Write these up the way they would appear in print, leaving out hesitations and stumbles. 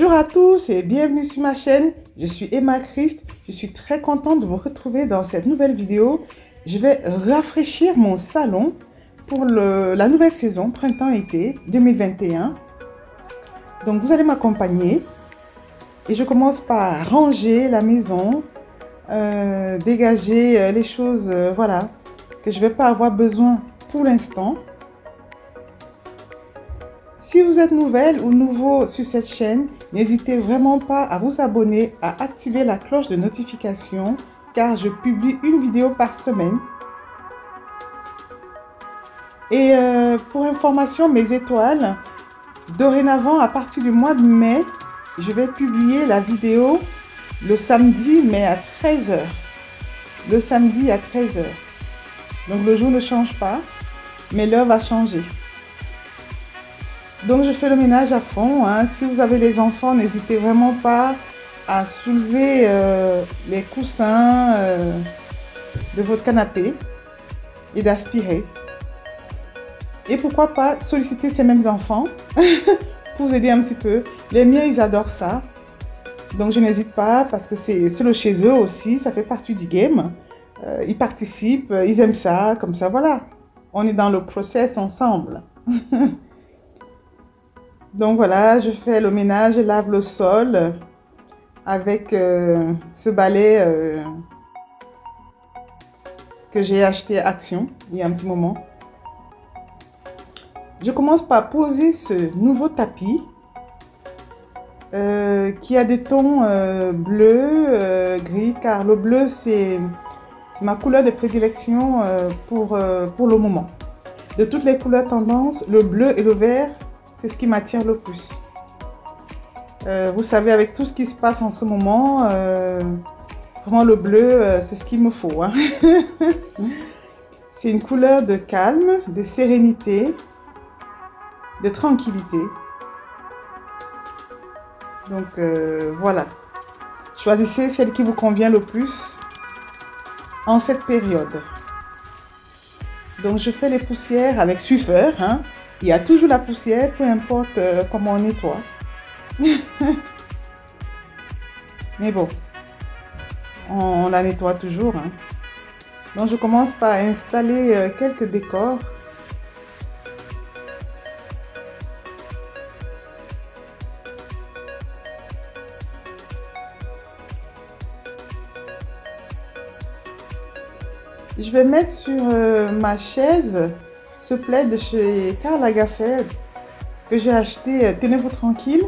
Bonjour à tous et bienvenue sur ma chaîne. Je suis Emma Christ. Je suis très contente de vous retrouver dans cette nouvelle vidéo. Je vais rafraîchir mon salon pour la nouvelle saison printemps-été 2021. Donc vous allez m'accompagner et je commence par ranger la maison, dégager les choses voilà, que je ne vais pas avoir besoin pour l'instant. Si vous êtes nouvelle ou nouveau sur cette chaîne, n'hésitez vraiment pas à vous abonner, à activer la cloche de notification car je publie une vidéo par semaine. Et pour information, mes étoiles, dorénavant à partir du mois de mai, je vais publier la vidéo le samedi mais à 13 h. Le samedi à 13 h. Donc le jour ne change pas, mais l'heure va changer. Donc je fais le ménage à fond, hein. Si vous avez les enfants, n'hésitez vraiment pas à soulever les coussins de votre canapé et d'aspirer. Et pourquoi pas solliciter ces mêmes enfants pour vous aider un petit peu. Les miens, ils adorent ça. Donc je n'hésite pas parce que c'est le chez eux aussi, ça fait partie du game. Ils participent, ils aiment ça, comme ça, voilà. On est dans le process ensemble. Donc voilà, je fais le ménage, je lave le sol avec ce balai que j'ai acheté à Action il y a un petit moment. Je commence par poser ce nouveau tapis qui a des tons bleu, gris, car le bleu c'est ma couleur de prédilection pour le moment. De toutes les couleurs tendances, le bleu et le vert, c'est ce qui m'attire le plus. Vous savez, avec tout ce qui se passe en ce moment, vraiment le bleu, c'est ce qu'il me faut. Hein. C'est une couleur de calme, de sérénité, de tranquillité. Donc voilà. Choisissez celle qui vous convient le plus en cette période. Donc je fais les poussières avec Swiffer, hein. Il y a toujours la poussière, peu importe comment on nettoie. Mais bon, on la nettoie toujours. Hein. Donc je commence par installer quelques décors. Je vais mettre sur ma chaise ce plaid de chez Karl Lagerfeld que j'ai acheté, tenez-vous tranquille,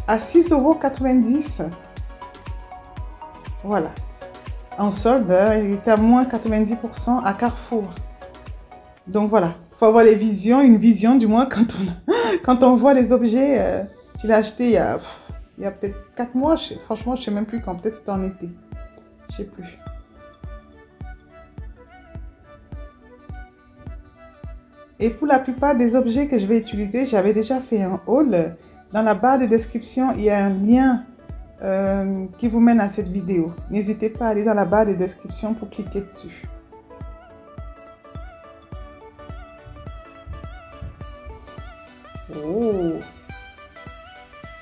à 6,90 €. Voilà. En solde, il était à moins 90% à Carrefour. Donc voilà, il faut avoir les visions, une vision du moins quand on voit les objets. Je l'ai acheté il y a peut-être 4 mois, franchement je ne sais même plus quand, peut-être c'était en été. Je ne sais plus. Et pour la plupart des objets que je vais utiliser, j'avais déjà fait un haul. Dans la barre de description, il y a un lien qui vous mène à cette vidéo. N'hésitez pas à aller dans la barre de description pour cliquer dessus. Oh!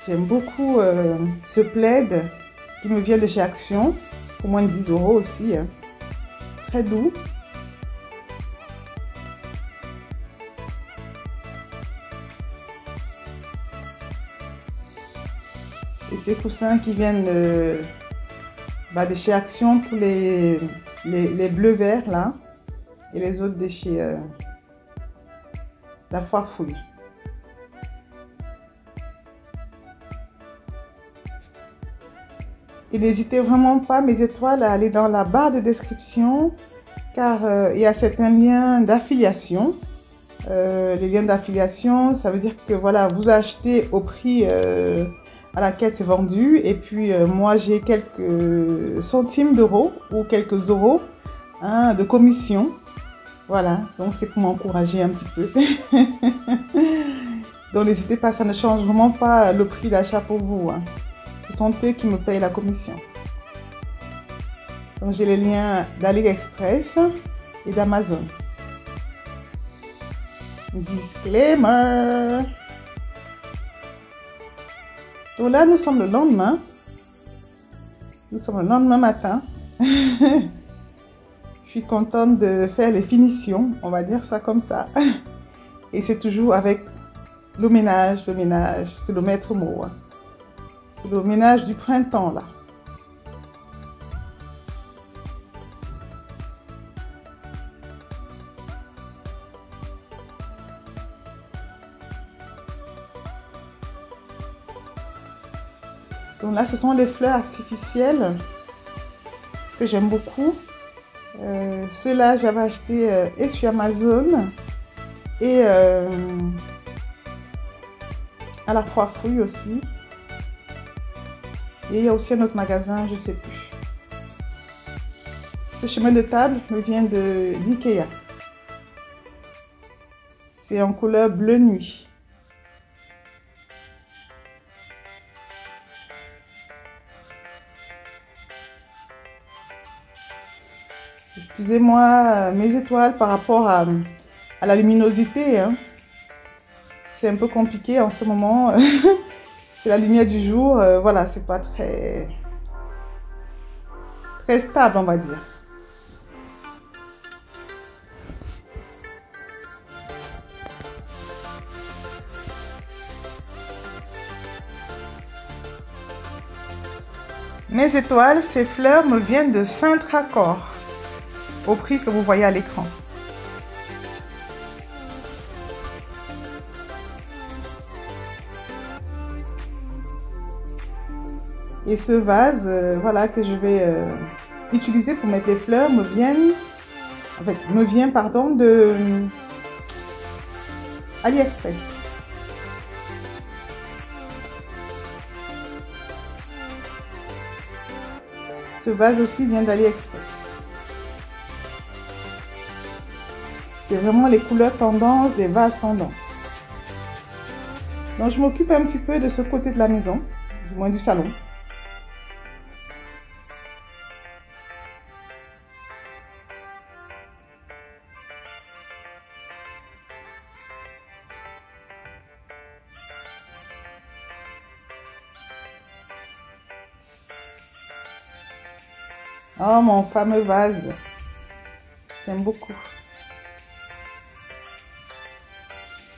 J'aime beaucoup ce plaid qui me vient de chez Action, pour moins de 10 € aussi. Hein. Très doux. Et ces coussins qui viennent de chez Action pour les bleus verts là. Et les autres de chez la Foire Fouille. Et n'hésitez vraiment pas, mes étoiles, à aller dans la barre de description. Car il y a certains liens d'affiliation. Les liens d'affiliation, ça veut dire que voilà, vous achetez au prix à laquelle c'est vendu, et puis moi j'ai quelques centimes d'euros ou quelques euros hein, de commission. Voilà, donc c'est pour m'encourager un petit peu. Donc n'hésitez pas, ça ne change vraiment pas le prix d'achat pour vous. Hein. Ce sont eux qui me payent la commission. Donc j'ai les liens d'AliExpress et d'Amazon. Disclaimer. Donc là, nous sommes le lendemain. Nous sommes le lendemain matin. Je suis contente de faire les finitions, on va dire ça comme ça. Et c'est toujours avec le ménage, c'est le maître mot. Hein. C'est le ménage du printemps là. Donc là, ce sont les fleurs artificielles que j'aime beaucoup. Ceux-là, j'avais acheté et sur Amazon et à la Foire-Fouille aussi. Et il y a aussi un autre magasin, je ne sais plus. Ce chemin de table me vient d'Ikea. C'est en couleur bleu nuit. Excusez-moi mes étoiles par rapport à la luminosité. Hein. C'est un peu compliqué en ce moment. C'est la lumière du jour. Voilà, c'est pas très stable, on va dire. Mes étoiles, ces fleurs me viennent de Saint-Tracor. Au prix que vous voyez à l'écran. Et ce vase, voilà, que je vais utiliser pour mettre les fleurs me vient pardon, de AliExpress. Ce vase aussi vient d'AliExpress. C'est vraiment les couleurs tendance, les vases tendance. Donc je m'occupe un petit peu de ce côté de la maison, du moins du salon. Oh, mon fameux vase. J'aime beaucoup.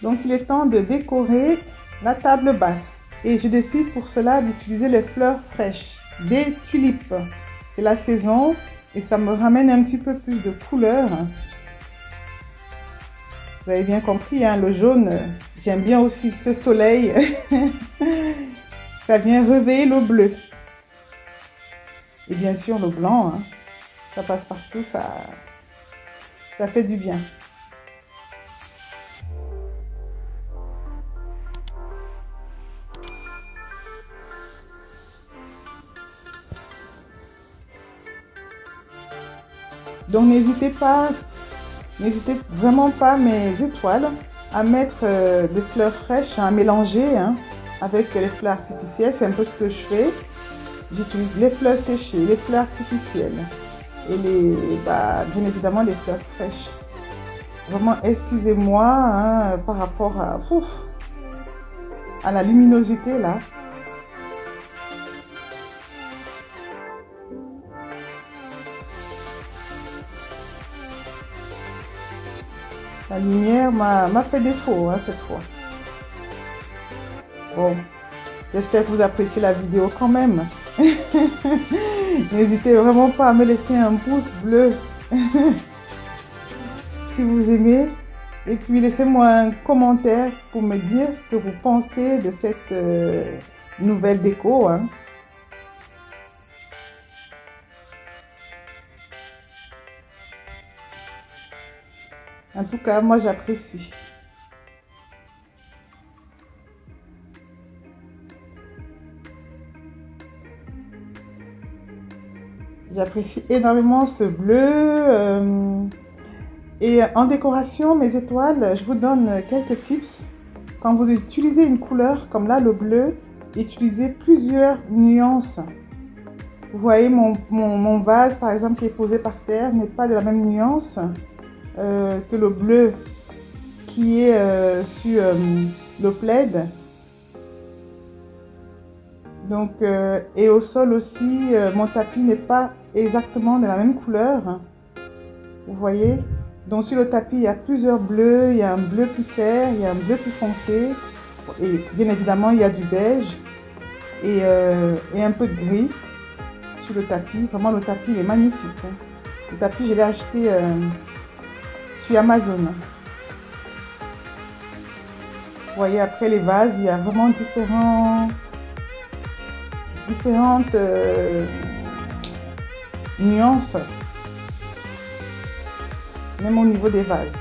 Donc, il est temps de décorer la table basse. Et je décide pour cela d'utiliser les fleurs fraîches, des tulipes. C'est la saison et ça me ramène un petit peu plus de couleur. Vous avez bien compris, hein, le jaune, j'aime bien aussi ce soleil. Ça vient réveiller le bleu. Et bien sûr, le blanc, hein, ça passe partout, ça fait du bien. Donc n'hésitez vraiment pas mes étoiles à mettre des fleurs fraîches, à mélanger hein, avec les fleurs artificielles. C'est un peu ce que je fais. J'utilise les fleurs séchées, les fleurs artificielles et bien évidemment les fleurs fraîches. Vraiment, excusez-moi hein, par rapport à la luminosité là. La lumière m'a fait défaut hein, cette fois. Bon, j'espère que vous appréciez la vidéo quand même. N'hésitez vraiment pas à me laisser un pouce bleu si vous aimez. Et puis laissez-moi un commentaire pour me dire ce que vous pensez de cette nouvelle déco. Hein. En tout cas, moi j'apprécie. J'apprécie énormément ce bleu. Et en décoration, mes étoiles, je vous donne quelques tips. Quand vous utilisez une couleur comme là, le bleu, utilisez plusieurs nuances. Vous voyez, mon vase, par exemple, qui est posé par terre, n'est pas de la même nuance que le bleu qui est sur le plaid. Donc, et au sol aussi, mon tapis n'est pas exactement de la même couleur. Vous voyez? Donc sur le tapis, il y a plusieurs bleus. Il y a un bleu plus clair, il y a un bleu plus foncé. Et bien évidemment, il y a du beige et un peu de gris sur le tapis. Vraiment, le tapis, il est magnifique. Hein. Le tapis, je l'ai acheté sur Amazon. Vous voyez, après les vases, il y a vraiment différentes nuances, même au niveau des vases.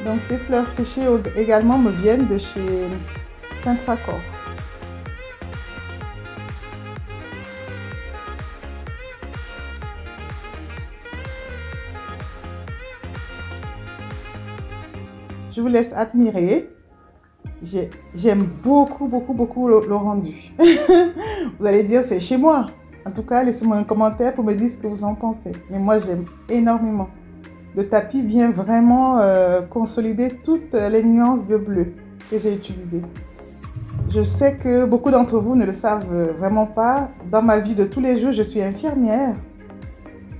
Donc ces fleurs séchées également me viennent de chez Saint-Tracor. Je vous laisse admirer. J'aime beaucoup le rendu. Vous allez dire c'est chez moi. En tout cas, laissez-moi un commentaire pour me dire ce que vous en pensez. Mais moi, j'aime énormément. Le tapis vient vraiment consolider toutes les nuances de bleu que j'ai utilisées. Je sais que beaucoup d'entre vous ne le savent vraiment pas. Dans ma vie de tous les jours, je suis infirmière.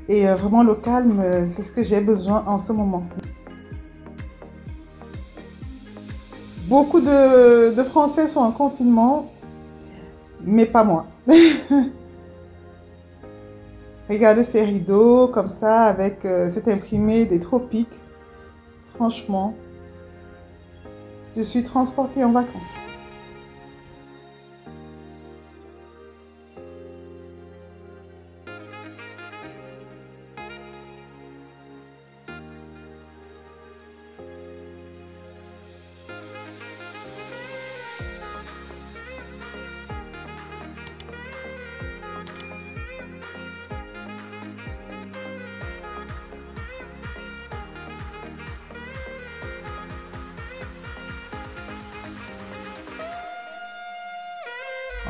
Et vraiment, le calme, c'est ce que j'ai besoin en ce moment. Beaucoup de Français sont en confinement, mais pas moi. Regardez ces rideaux comme ça avec cet imprimé des tropiques. Franchement, je suis transportée en vacances.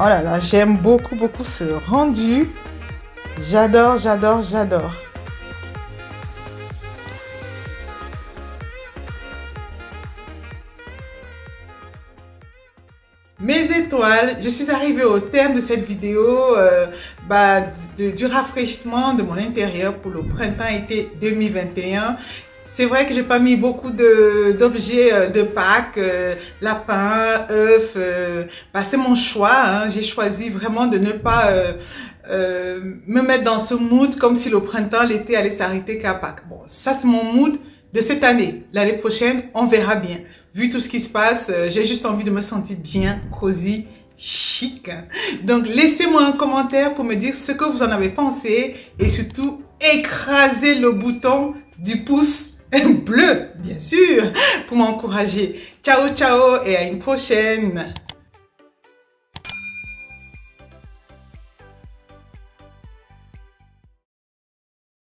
Oh là là, j'aime beaucoup ce rendu. J'adore. Mes étoiles, je suis arrivée au terme de cette vidéo du rafraîchissement de mon intérieur pour le printemps-été 2021. C'est vrai que j'ai pas mis beaucoup d'objets de Pâques, lapin, œufs. C'est mon choix. Hein. J'ai choisi vraiment de ne pas me mettre dans ce mood comme si le printemps, l'été allait s'arrêter qu'à Pâques. Bon, ça c'est mon mood de cette année. L'année prochaine, on verra bien. Vu tout ce qui se passe, j'ai juste envie de me sentir bien, cosy, chic. Donc, laissez-moi un commentaire pour me dire ce que vous en avez pensé et surtout, écrasez le bouton du pouce bleu, bien sûr, pour m'encourager. Ciao, ciao et à une prochaine.